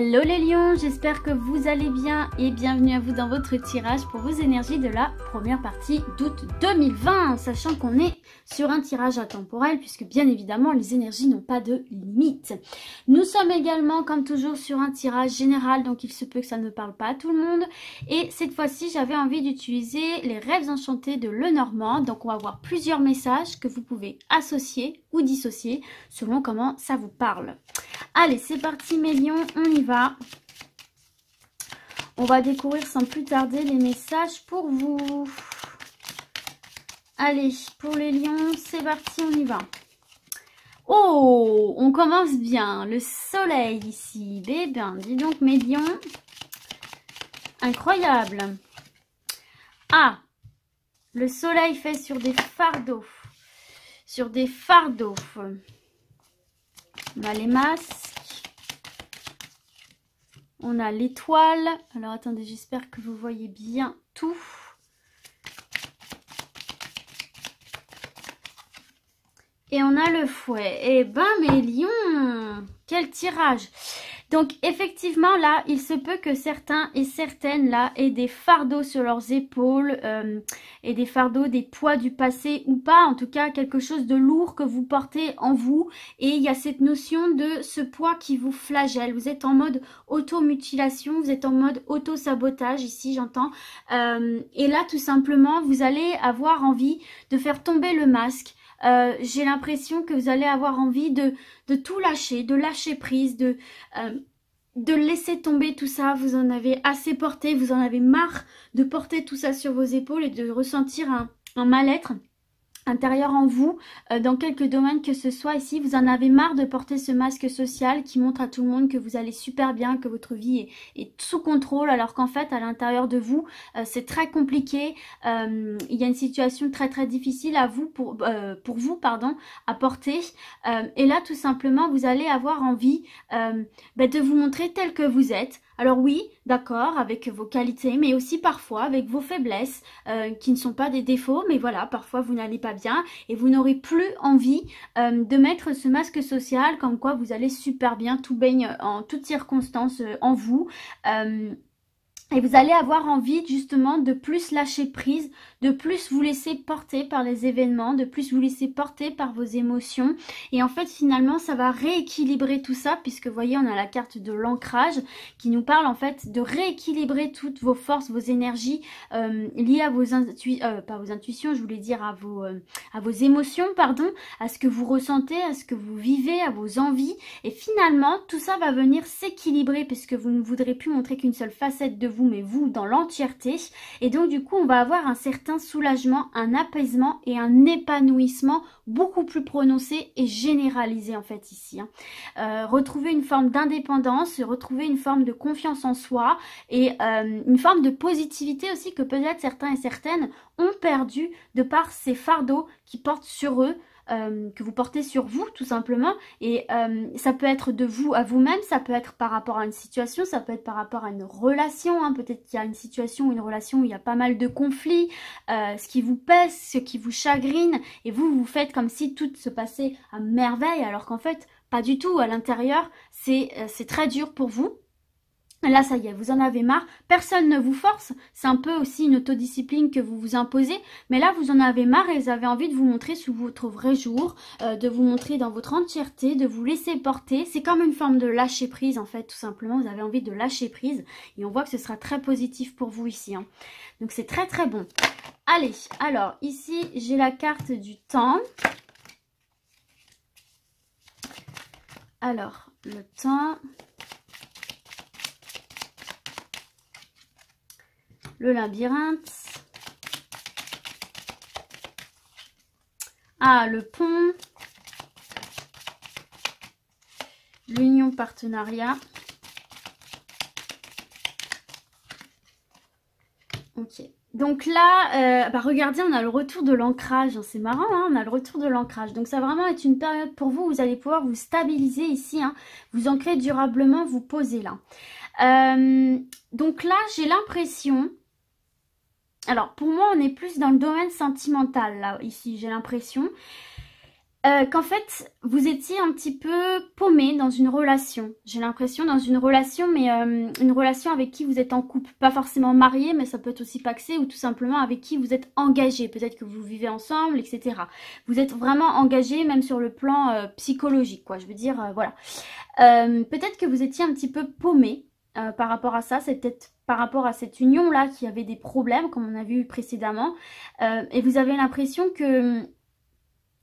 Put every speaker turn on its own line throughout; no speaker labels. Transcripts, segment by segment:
Hello les lions, j'espère que vous allez bien et bienvenue à vous dans votre tirage pour vos énergies de la première partie d'août 2020, sachant qu'on est sur un tirage intemporel puisque bien évidemment les énergies n'ont pas de limite. Nous sommes également comme toujours sur un tirage général, donc il se peut que ça ne parle pas à tout le monde, et cette fois-ci j'avais envie d'utiliser les rêves enchantés de Lenormand. Donc on va voir plusieurs messages que vous pouvez associer ou dissocier selon comment ça vous parle. Allez, c'est parti mes lions, on y va. On va découvrir sans plus tarder les messages pour vous. Allez, pour les lions, c'est parti, on y va. Oh, on commence bien. Le soleil ici. Eh bien, dis donc mes lions. Incroyable. Ah, le soleil fait sur des fardeaux. Sur des fardeaux. On a les masques. On a l'étoile. Alors attendez, j'espère que vous voyez bien tout. Et on a le fouet. Eh ben mes lions, quel tirage! Donc effectivement là, il se peut que certains et certaines là aient des fardeaux sur leurs épaules et des fardeaux, des poids du passé ou pas, en tout cas quelque chose de lourd que vous portez en vous. Et il y a cette notion de ce poids qui vous flagelle. Vous êtes en mode auto-mutilation, vous êtes en mode auto-sabotage ici j'entends. Et là tout simplement vous allez avoir envie de faire tomber le masque. J'ai l'impression que vous allez avoir envie de tout lâcher, de lâcher prise, de laisser tomber tout ça. Vous en avez assez porté, vous en avez marre de porter tout ça sur vos épaules et de ressentir un mal-être intérieur en vous, dans quelques domaines que ce soit. Ici vous en avez marre de porter ce masque social qui montre à tout le monde que vous allez super bien, que votre vie est sous contrôle, alors qu'en fait à l'intérieur de vous c'est très compliqué. Il y a une situation très très difficile à vous pour vous pardon à porter, et là tout simplement vous allez avoir envie de vous montrer tel que vous êtes. Alors oui, d'accord, avec vos qualités, mais aussi parfois avec vos faiblesses, qui ne sont pas des défauts, mais voilà, parfois vous n'allez pas bien et vous n'aurez plus envie de mettre ce masque social, comme quoi vous allez super bien, tout baigne en toutes circonstances en vous. Et vous allez avoir envie justement de plus lâcher prise, de plus vous laisser porter par les événements, de plus vous laisser porter par vos émotions. Et en fait finalement ça va rééquilibrer tout ça, puisque vous voyez on a la carte de l'ancrage qui nous parle en fait de rééquilibrer toutes vos forces, vos énergies liées à vos intuitions, je voulais dire à vos émotions, pardon, à ce que vous ressentez, à ce que vous vivez, à vos envies. Et finalement tout ça va venir s'équilibrer, puisque vous ne voudrez plus montrer qu'une seule facette de vous, mais vous dans l'entièreté. Et donc du coup on va avoir un certain soulagement, un apaisement et un épanouissement beaucoup plus prononcé et généralisé en fait ici. Retrouver une forme d'indépendance, retrouver une forme de confiance en soi et une forme de positivité aussi que peut-être certains et certaines ont perdu de par ces fardeaux qui portent sur eux, que vous portez sur vous tout simplement. Et ça peut être de vous à vous-même, ça peut être par rapport à une situation, ça peut être par rapport à une relation, peut-être qu'il y a une situation ou une relation où il y a pas mal de conflits, ce qui vous pèse, ce qui vous chagrine, et vous faites comme si tout se passait à merveille, alors qu'en fait pas du tout. À l'intérieur c'est très dur pour vous. Là, ça y est, vous en avez marre. Personne ne vous force. C'est un peu aussi une autodiscipline que vous vous imposez. Mais là, vous en avez marre et vous avez envie de vous montrer sous votre vrai jour, de vous montrer dans votre entièreté, de vous laisser porter. C'est comme une forme de lâcher prise, en fait, tout simplement. Vous avez envie de lâcher prise. Et on voit que ce sera très positif pour vous ici. Donc, c'est très, très bon. Allez, alors, ici, j'ai la carte du temps. Alors, le temps... Le labyrinthe. Ah, le pont. L'union partenariat. Ok. Donc là, regardez, on a le retour de l'ancrage. C'est marrant, on a le retour de l'ancrage. Donc ça va vraiment être une période pour vous. Vous allez pouvoir vous stabiliser ici. Vous ancrer durablement, vous poser là. Donc là, j'ai l'impression... Alors, pour moi, on est plus dans le domaine sentimental, là, ici, j'ai l'impression. Qu'en fait, vous étiez un petit peu paumé dans une relation. J'ai l'impression dans une relation, mais une relation avec qui vous êtes en couple. Pas forcément marié, mais ça peut être aussi pacsé, ou tout simplement avec qui vous êtes engagé. Peut-être que vous vivez ensemble, etc. Vous êtes vraiment engagé, même sur le plan psychologique, quoi. Je veux dire, voilà. Peut-être que vous étiez un petit peu paumé par rapport à ça. C'est peut-être par rapport à cette union-là qui avait des problèmes, comme on a vu précédemment. Et vous avez l'impression que...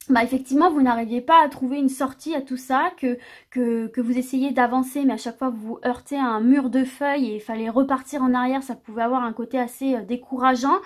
bah effectivement, vous n'arriviez pas à trouver une sortie à tout ça, que vous essayez d'avancer, mais à chaque fois vous vous heurtez à un mur de feuilles et il fallait repartir en arrière, ça pouvait avoir un côté assez décourageant.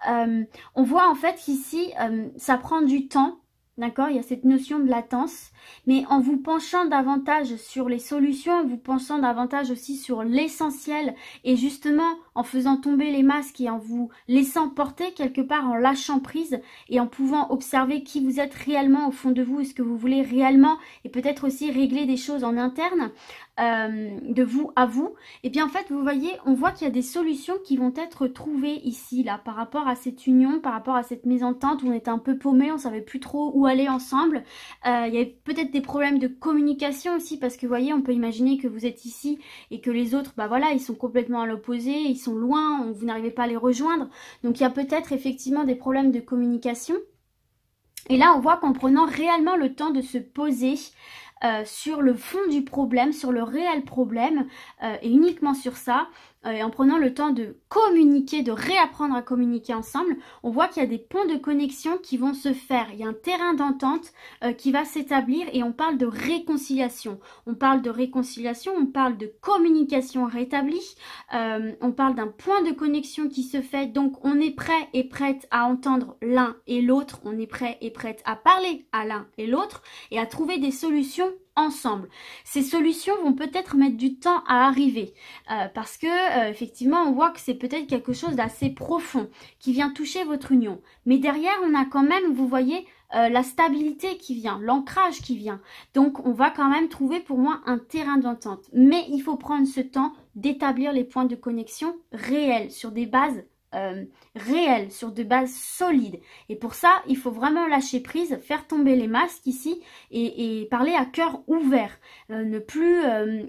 On voit en fait qu'ici, ça prend du temps. D'accord, il y a cette notion de latence, mais en vous penchant davantage sur les solutions, en vous penchant davantage aussi sur l'essentiel, et justement en faisant tomber les masques et en vous laissant porter quelque part, en lâchant prise et en pouvant observer qui vous êtes réellement au fond de vous et ce que vous voulez réellement, et peut-être aussi régler des choses en interne, de vous à vous, et bien en fait vous voyez, on voit qu'il y a des solutions qui vont être trouvées ici, là, par rapport à cette union, par rapport à cette mésentente où on était un peu paumé, on savait plus trop où aller ensemble. Il y avait peut-être des problèmes de communication aussi, parce que vous voyez, on peut imaginer que vous êtes ici et que les autres, bah voilà, ils sont complètement à l'opposé, ils sont loin, vous n'arrivez pas à les rejoindre, donc il y a peut-être effectivement des problèmes de communication. Et là on voit qu'en prenant réellement le temps de se poser sur le fond du problème, sur le réel problème, et uniquement sur ça, et en prenant le temps de communiquer, de réapprendre à communiquer ensemble, on voit qu'il y a des ponts de connexion qui vont se faire. Il y a un terrain d'entente qui va s'établir, et on parle de réconciliation. On parle de réconciliation, on parle de communication rétablie, on parle d'un point de connexion qui se fait. Donc on est prêt et prête à entendre l'un et l'autre, on est prêt et prête à parler à l'un et l'autre et à trouver des solutions ensemble. Ces solutions vont peut-être mettre du temps à arriver parce que effectivement on voit que c'est peut-être quelque chose d'assez profond qui vient toucher votre union, mais derrière on a quand même, vous voyez, la stabilité qui vient, l'ancrage qui vient, donc on va quand même trouver pour moi un terrain d'entente, mais il faut prendre ce temps d'établir les points de connexion réels sur des bases réelles, sur des bases solides. Et pour ça, il faut vraiment lâcher prise, faire tomber les masques ici et parler à cœur ouvert. Ne plus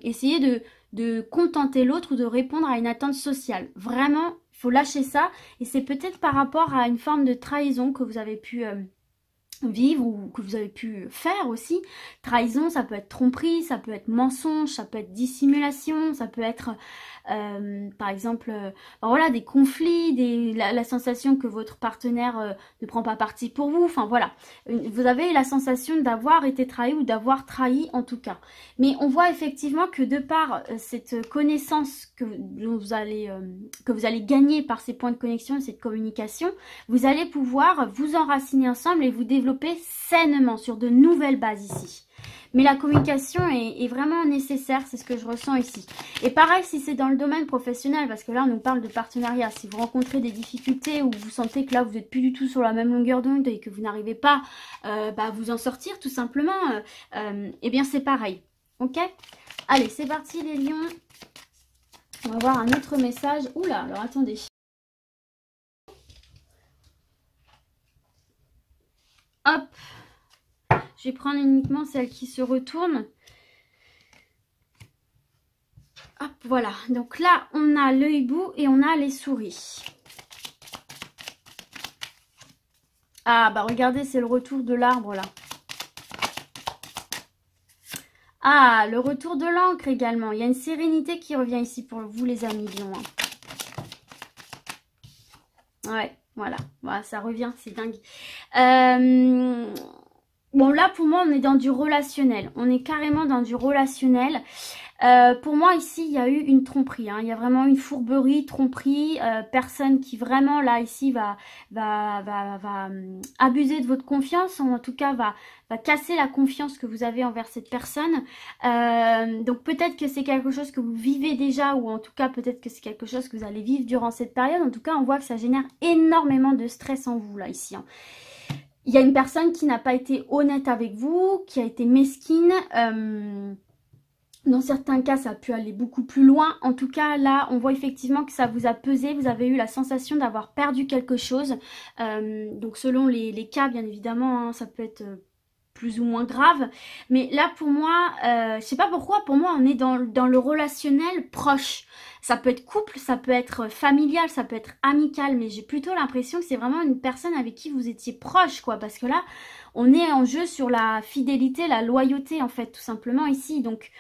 essayer de contenter l'autre ou de répondre à une attente sociale. Vraiment, il faut lâcher ça. Et c'est peut-être par rapport à une forme de trahison que vous avez pu... vivre ou que vous avez pu faire aussi. Trahison, ça peut être tromperie, ça peut être mensonge, ça peut être dissimulation, ça peut être par exemple ben voilà, des conflits, la sensation que votre partenaire ne prend pas parti pour vous, enfin voilà, vous avez la sensation d'avoir été trahi ou d'avoir trahi en tout cas. Mais on voit effectivement que de par cette connaissance que vous allez gagner par ces points de connexion, cette communication, vous allez pouvoir vous enraciner ensemble et vous développer sainement sur de nouvelles bases ici. Mais la communication est vraiment nécessaire, c'est ce que je ressens ici. Et pareil si c'est dans le domaine professionnel, parce que là on nous parle de partenariat. Si vous rencontrez des difficultés ou vous sentez que là vous n'êtes plus du tout sur la même longueur d'onde et que vous n'arrivez pas à vous en sortir tout simplement, eh bien c'est pareil. Ok? Allez, c'est parti les lions. On va voir un autre message. Oula, alors attendez. Hop! Je vais prendre uniquement celle qui se retourne. Hop, voilà. Donc là, on a le hibou et on a les souris. Ah, bah regardez, c'est le retour de l'arbre là. Ah, le retour de l'encre également. Il y a une sérénité qui revient ici pour vous les amis lions. Ouais, voilà. Voilà, ça revient, c'est dingue. Bon, là, pour moi, on est dans du relationnel. On est carrément dans du relationnel. Pour moi, ici, il y a eu une tromperie. Hein. Il y a vraiment une fourberie, tromperie. Personne qui vraiment, là, ici, va abuser de votre confiance. Ou en tout cas, va casser la confiance que vous avez envers cette personne. Donc, peut-être que c'est quelque chose que vous vivez déjà. Ou en tout cas, peut-être que c'est quelque chose que vous allez vivre durant cette période. En tout cas, on voit que ça génère énormément de stress en vous, là, ici. Hein. Il y a une personne qui n'a pas été honnête avec vous, qui a été mesquine. Dans certains cas, ça a pu aller beaucoup plus loin. En tout cas, là, on voit effectivement que ça vous a pesé. Vous avez eu la sensation d'avoir perdu quelque chose. Donc, selon les cas, bien évidemment, hein, ça peut être plus ou moins grave. Mais là, pour moi, je sais pas pourquoi, pour moi, on est dans le relationnel proche. Ça peut être couple, ça peut être familial, ça peut être amical, mais j'ai plutôt l'impression que c'est vraiment une personne avec qui vous étiez proche, quoi. Parce que là, on est en jeu sur la fidélité, la loyauté, en fait, tout simplement ici. Donc,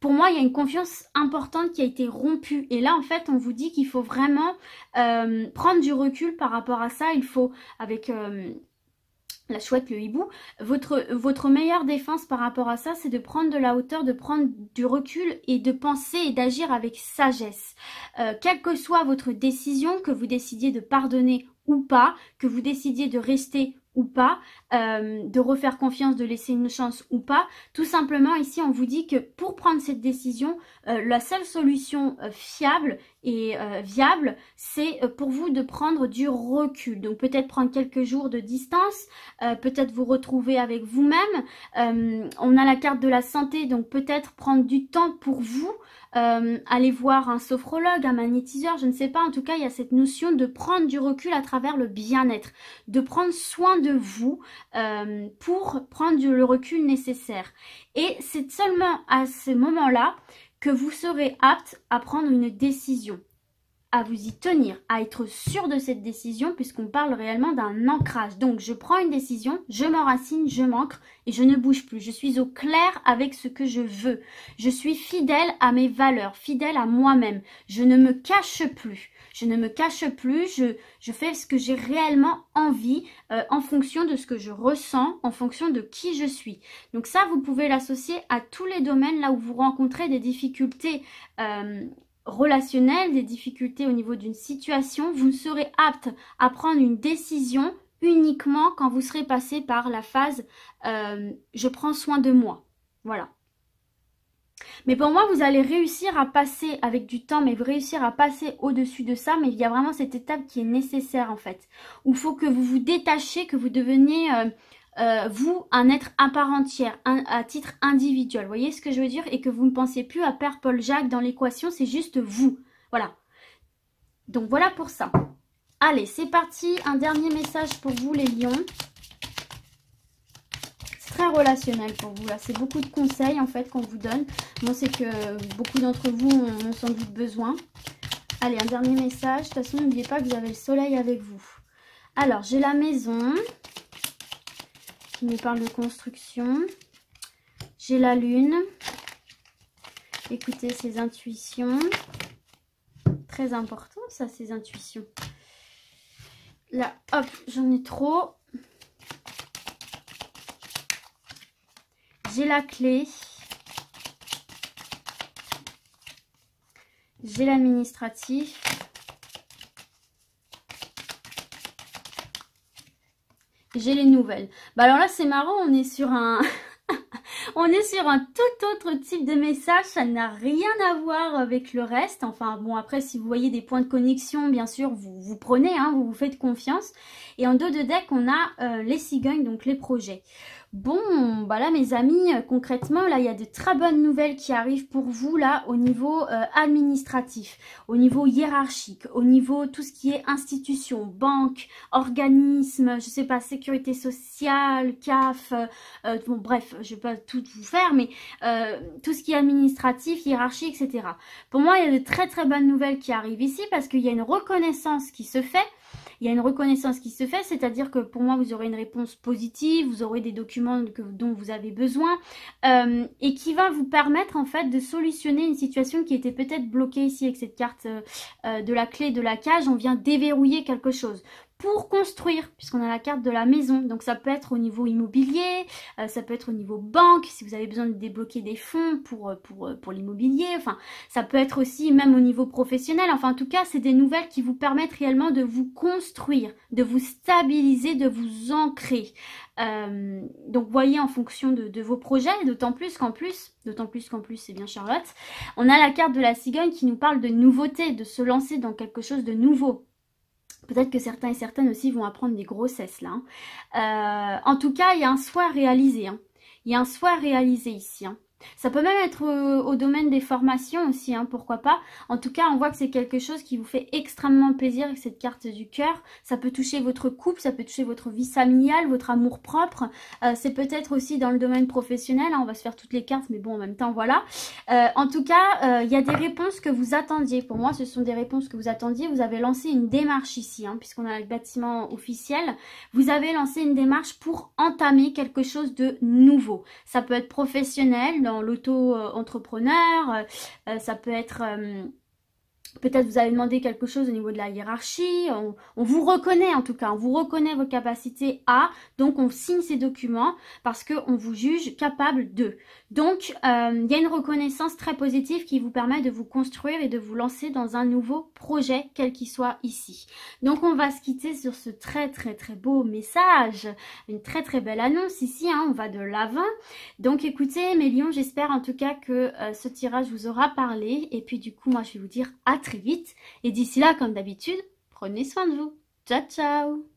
pour moi, il y a une confiance importante qui a été rompue. Et là, en fait, on vous dit qu'il faut vraiment prendre du recul par rapport à ça. Il faut, avec la chouette, le hibou, votre meilleure défense par rapport à ça, c'est de prendre de la hauteur, de prendre du recul et de penser et d'agir avec sagesse. Quelle que soit votre décision, que vous décidiez de pardonner ou pas, que vous décidiez de rester ou pas, de refaire confiance, de laisser une chance ou pas. Tout simplement, ici, on vous dit que pour prendre cette décision, la seule solution fiable et viable, c'est pour vous de prendre du recul. Donc, peut-être prendre quelques jours de distance, peut-être vous retrouver avec vous-même. On a la carte de la santé, donc peut-être prendre du temps pour vous, aller voir un sophrologue, un magnétiseur, je ne sais pas. En tout cas, il y a cette notion de prendre du recul à travers le bien-être, de prendre soin de vous pour prendre le recul nécessaire. Et c'est seulement à ce moment-là que vous serez apte à prendre une décision, à vous y tenir, à être sûr de cette décision, puisqu'on parle réellement d'un ancrage. Donc, je prends une décision, je m'enracine, je m'ancre et je ne bouge plus. Je suis au clair avec ce que je veux. Je suis fidèle à mes valeurs, fidèle à moi-même. Je ne me cache plus. Je ne me cache plus, je fais ce que j'ai réellement envie en fonction de ce que je ressens, en fonction de qui je suis. Donc ça, vous pouvez l'associer à tous les domaines là où vous rencontrez des difficultés relationnelles, des difficultés au niveau d'une situation. Vous serez apte à prendre une décision uniquement quand vous serez passé par la phase je prends soin de moi. Voilà. Mais pour moi, vous allez réussir à passer avec du temps, mais vous réussir à passer au-dessus de ça. Mais il y a vraiment cette étape qui est nécessaire en fait. Où il faut que vous vous détachiez, que vous deveniez, vous, un être à part entière, à titre individuel. Vous voyez ce que je veux dire? Et que vous ne pensiez plus à Père Paul Jacques dans l'équation, c'est juste vous. Voilà. Donc voilà pour ça. Allez, c'est parti. Un dernier message pour vous les lions. Très relationnel pour vous là, c'est beaucoup de conseils en fait qu'on vous donne. Moi c'est que beaucoup d'entre vous en ont sans doute besoin. Allez, un dernier message. De toute façon, n'oubliez pas que vous avez le soleil avec vous. Alors, j'ai la maison qui nous parle de construction. J'ai la lune. Écoutez ces intuitions. Très important ça, ces intuitions. Là, hop, j'en ai trop. J'ai la clé. J'ai l'administratif. J'ai les nouvelles. Bah alors là, c'est marrant, on est sur un... on est sur un tout autre type de message. Ça n'a rien à voir avec le reste. Enfin, bon, après, si vous voyez des points de connexion, bien sûr, vous prenez, hein, vous vous faites confiance. Et en dos de deck, on a les cigognes, donc les projets. Bon, bah là mes amis, concrètement, là il y a de très bonnes nouvelles qui arrivent pour vous là au niveau administratif, au niveau hiérarchique, au niveau tout ce qui est institution, banque, organisme, je sais pas, sécurité sociale, CAF, bon bref, je vais pas tout vous faire, mais tout ce qui est administratif, hiérarchique, etc. Pour moi, il y a de très très bonnes nouvelles qui arrivent ici parce qu'il y a une reconnaissance qui se fait. Il y a une reconnaissance qui se fait, c'est-à-dire que pour moi, vous aurez une réponse positive, vous aurez des documents dont vous avez besoin et qui va vous permettre en fait de solutionner une situation qui était peut-être bloquée ici avec cette carte de la clé de la cage. On vient déverrouiller quelque chose pour construire, puisqu'on a la carte de la maison. Donc ça peut être au niveau immobilier, ça peut être au niveau banque, si vous avez besoin de débloquer des fonds pour l'immobilier. Enfin, ça peut être aussi même au niveau professionnel. Enfin, en tout cas, c'est des nouvelles qui vous permettent réellement de vous construire, de vous stabiliser, de vous ancrer. Donc voyez en fonction de vos projets, d'autant plus qu'en plus, c'est bien Charlotte, on a la carte de la cigogne qui nous parle de nouveauté, de se lancer dans quelque chose de nouveau. Peut-être que certains et certaines aussi vont apprendre des grossesses là. Hein. En tout cas, il y a un souhait réalisé. Hein. Il y a un souhait réalisé ici. Hein. Ça peut même être au domaine des formations aussi, hein, pourquoi pas. En tout cas, on voit que c'est quelque chose qui vous fait extrêmement plaisir avec cette carte du cœur. Ça peut toucher votre couple, ça peut toucher votre vie familiale, votre amour-propre. C'est peut-être aussi dans le domaine professionnel, hein, on va se faire toutes les cartes, mais bon, en même temps, voilà. En tout cas, il y a des réponses que vous attendiez. Pour moi, ce sont des réponses que vous attendiez. Vous avez lancé une démarche ici, hein, puisqu'on a le bâtiment officiel. Vous avez lancé une démarche pour entamer quelque chose de nouveau. Ça peut être professionnel, dans l'auto-entrepreneur, ça peut être... peut-être vous avez demandé quelque chose au niveau de la hiérarchie, on vous reconnaît en tout cas, on vous reconnaît vos capacités à, donc on signe ces documents parce qu'on vous juge capable de. Donc il y a une reconnaissance très positive qui vous permet de vous construire et de vous lancer dans un nouveau projet, quel qu'il soit ici. Donc on va se quitter sur ce très beau message, une très belle annonce ici, hein, on va de l'avant. Donc écoutez mes lions, j'espère en tout cas que ce tirage vous aura parlé et puis du coup moi je vais vous dire à très vite. Et d'ici là, comme d'habitude, prenez soin de vous. Ciao, ciao!